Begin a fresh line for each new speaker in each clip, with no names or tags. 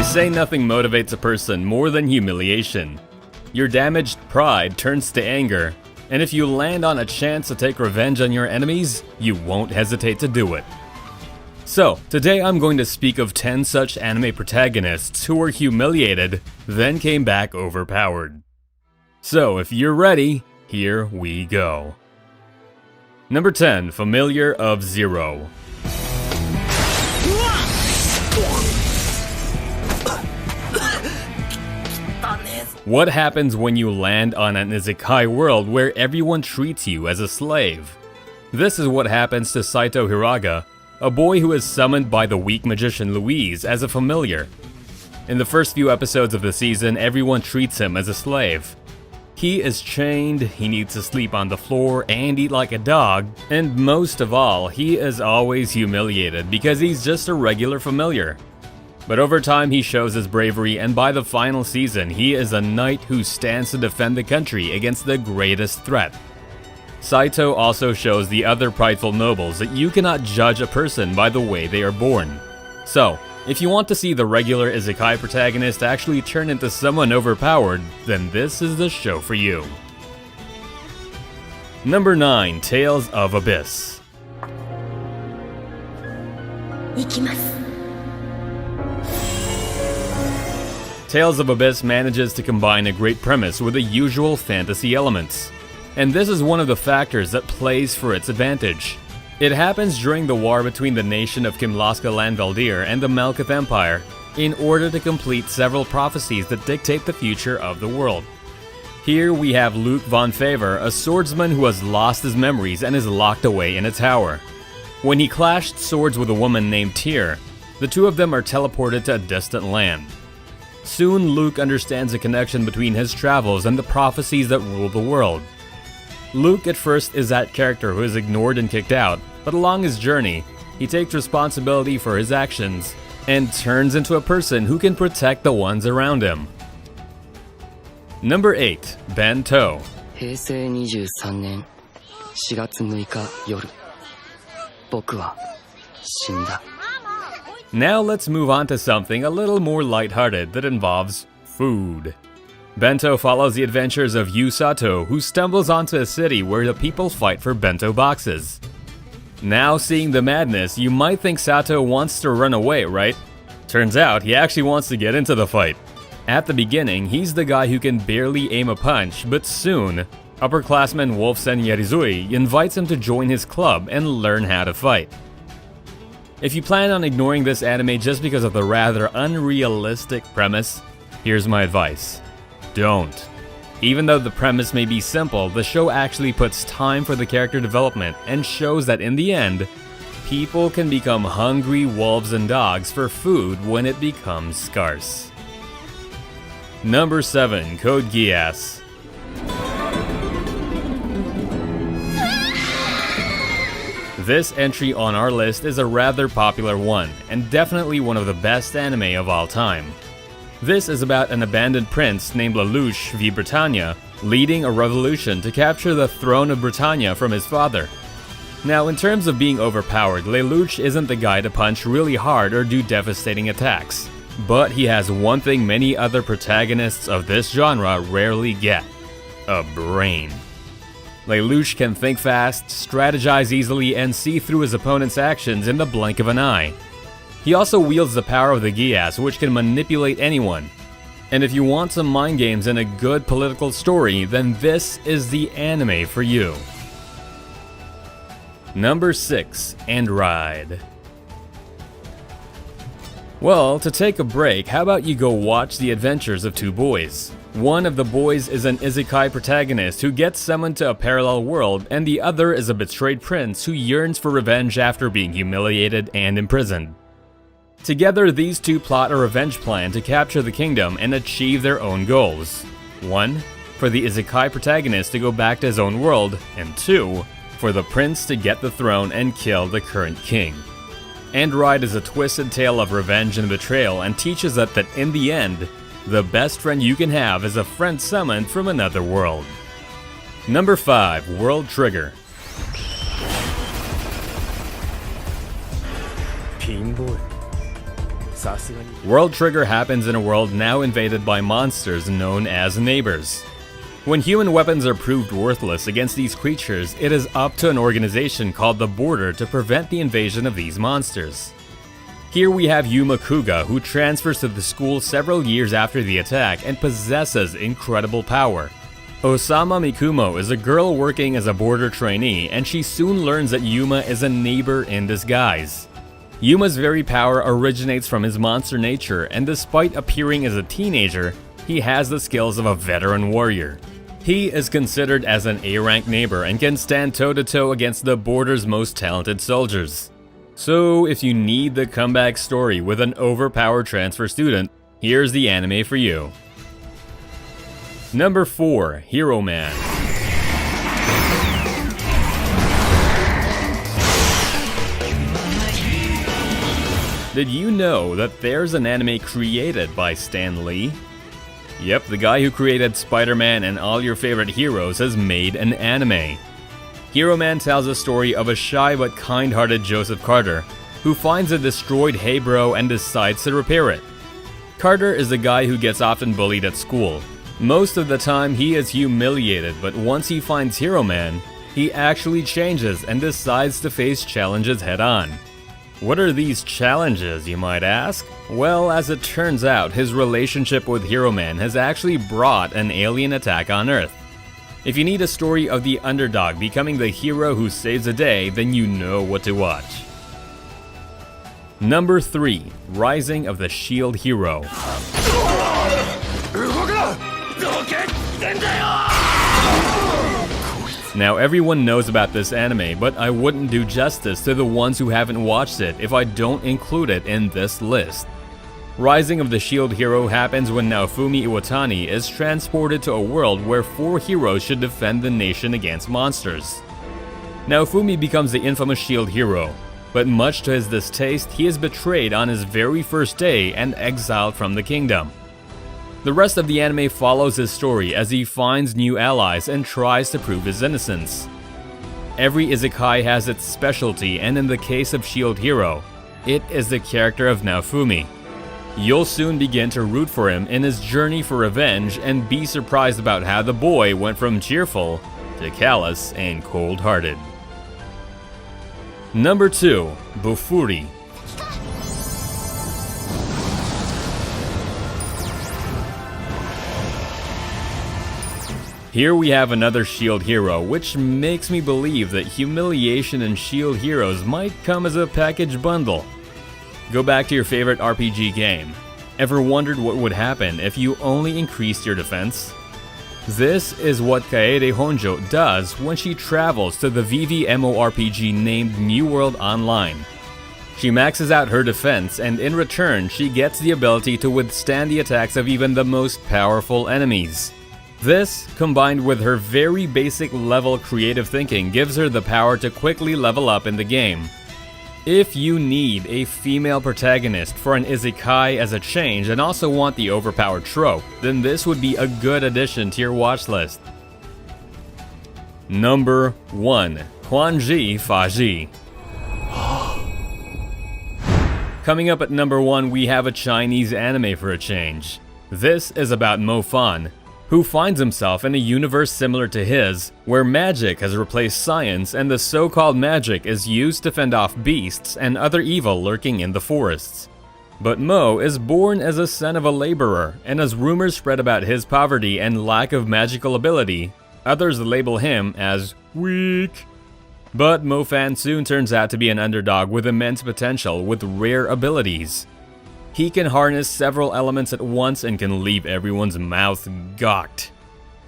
say nothing motivates a person more than humiliation. Your damaged pride turns to anger, and if you land on a chance to take revenge on your enemies, you won't hesitate to do it. So, today I'm going to speak of 10 such anime protagonists who were humiliated, then came back overpowered. So, if you're ready, here we go. Number 10, Familiar of Zero. What happens when you land on an isekai world where everyone treats you as a slave? This is what happens to Saito Hiraga, a boy who is summoned by the weak magician Louise as a familiar. In the first few episodes of the season, everyone treats him as a slave. He is chained, he needs to sleep on the floor and eat like a dog, and most of all, he is always humiliated because he's just a regular familiar. But over time he shows his bravery, and by the final season he is a knight who stands to defend the country against the greatest threat. Saito also shows the other prideful nobles that you cannot judge a person by the way they are born. So, if you want to see the regular isekai protagonist actually turn into someone overpowered, then this is the show for you. Number 9, Tales of Abyss. Tales of Abyss manages to combine a great premise with the usual fantasy elements. And this is one of the factors that plays for its advantage. It happens during the war between the nation of Kimlaska Lanveldir and the Malkuth Empire, in order to complete several prophecies that dictate the future of the world. Here we have Luke von Favor, a swordsman who has lost his memories and is locked away in a tower. When he clashed swords with a woman named Tyr, the two of them are teleported to a distant land. Soon Luke understands the connection between his travels and the prophecies that rule the world. Luke at first is that character who is ignored and kicked out, but along his journey, he takes responsibility for his actions and turns into a person who can protect the ones around him. Number 8, Bento.
平成23年4月6日夜僕は死んだ
Now let's move on to something a little more lighthearted that involves food. Bento follows the adventures of Yu Sato, who stumbles onto a city where the people fight for bento boxes. Now seeing the madness, you might think Sato wants to run away, right? Turns out he actually wants to get into the fight. At the beginning, he's the guy who can barely aim a punch, but soon, upperclassman Wolfsen Yarizui invites him to join his club and learn how to fight. If you plan on ignoring this anime just because of the rather unrealistic premise, here's my advice. Don't. Even though the premise may be simple, the show actually puts time for the character development and shows that in the end, people can become hungry wolves and dogs for food when it becomes scarce. Number 7, Code Geass. This entry on our list is a rather popular one, and definitely one of the best anime of all time. This is about an abandoned prince named Lelouch v Britannia, leading a revolution to capture the throne of Britannia from his father. Now, in terms of being overpowered, Lelouch isn't the guy to punch really hard or do devastating attacks. But he has one thing many other protagonists of this genre rarely get: a brain. Lelouch can think fast, strategize easily, and see through his opponent's actions in the blink of an eye. He also wields the power of the Geass, which can manipulate anyone. And if you want some mind games and a good political story, then this is the anime for you. Number 6, Android. Well, to take a break, how about you go watch the adventures of two boys? One of the boys is an isekai protagonist who gets summoned to a parallel world, and the other is a betrayed prince who yearns for revenge after being humiliated and imprisoned. Together, these two plot a revenge plan to capture the kingdom and achieve their own goals. 1, for the isekai protagonist to go back to his own world, and 2, for the prince to get the throne and kill the current king. Android is a twisted tale of revenge and betrayal, and teaches us that in the end, the best friend you can have is a friend summoned from another world. Number 5, World Trigger. World Trigger happens in a world now invaded by monsters known as neighbors. When human weapons are proved worthless against these creatures, it is up to an organization called the Border to prevent the invasion of these monsters. Here we have Yuma Kuga, who transfers to the school several years after the attack and possesses incredible power. Osama Mikumo is a girl working as a border trainee, and she soon learns that Yuma is a neighbor in disguise. Yuma's very power originates from his monster nature, and despite appearing as a teenager, he has the skills of a veteran warrior. He is considered as an A-rank neighbor and can stand toe-to-toe against the Border's most talented soldiers. So if you need the comeback story with an overpowered transfer student, here's the anime for you. Number 4. Hero Man. Did you know that there's an anime created by Stan Lee? Yep, the guy who created Spider-Man and all your favorite heroes has made an anime. Hero Man tells the story of a shy but kind-hearted Joseph Carter, who finds a destroyed Hey Bro and decides to repair it. Carter is a guy who gets often bullied at school. Most of the time he is humiliated, but once he finds Hero Man, he actually changes and decides to face challenges head-on. What are these challenges, you might ask? Well, as it turns out, his relationship with Hero Man has actually brought an alien attack on Earth. If you need a story of the underdog becoming the hero who saves the day, then you know what to watch. Number 3. Rising of the Shield Hero. Now everyone knows about this anime, but I wouldn't do justice to the ones who haven't watched it if I don't include it in this list. Rising of the Shield Hero happens when Naofumi Iwatani is transported to a world where 4 heroes should defend the nation against monsters. Naofumi becomes the infamous Shield Hero, but much to his distaste, he is betrayed on his very first day and exiled from the kingdom. The rest of the anime follows his story as he finds new allies and tries to prove his innocence. Every isekai has its specialty, and in the case of Shield Hero, it is the character of Naofumi. You'll soon begin to root for him in his journey for revenge and be surprised about how the boy went from cheerful to callous and cold-hearted. Number 2. Bofuri. Here we have another Shield Hero, which makes me believe that humiliation and Shield Heroes might come as a package bundle. Go back to your favorite RPG game. Ever wondered what would happen if you only increased your defense? This is what Kaede Honjo does when she travels to the VV-MMORPG named New World Online. She maxes out her defense, and in return she gets the ability to withstand the attacks of even the most powerful enemies. This, combined with her very basic level creative thinking, gives her the power to quickly level up in the game. If you need a female protagonist for an isekai as a change and also want the overpowered trope, then this would be a good addition to your watch list. Number 1. Hwanji Faji. Coming up at number 1, we have a Chinese anime for a change. This is about Mo Fan, who finds himself in a universe similar to his, where magic has replaced science and the so-called magic is used to fend off beasts and other evil lurking in the forests. But Mo is born as a son of a laborer, and as rumors spread about his poverty and lack of magical ability, others label him as weak. But Mo Fan soon turns out to be an underdog with immense potential with rare abilities. He can harness several elements at once and can leave everyone's mouth gawked.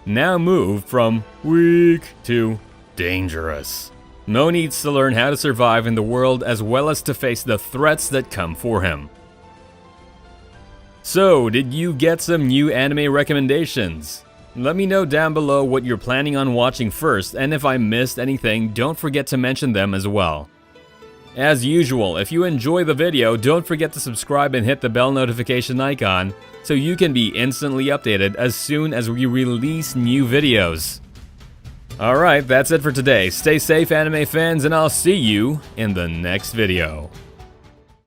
Now moved from weak to dangerous, Mo needs to learn how to survive in the world as well as to face the threats that come for him. So, did you get some new anime recommendations? Let me know down below what you're planning on watching first, and if I missed anything, don't forget to mention them as well. As usual, if you enjoy the video, don't forget to subscribe and hit the bell notification icon so you can be instantly updated as soon as we release new videos. Alright, that's it for today. Stay safe, anime fans, and I'll see you in the next video.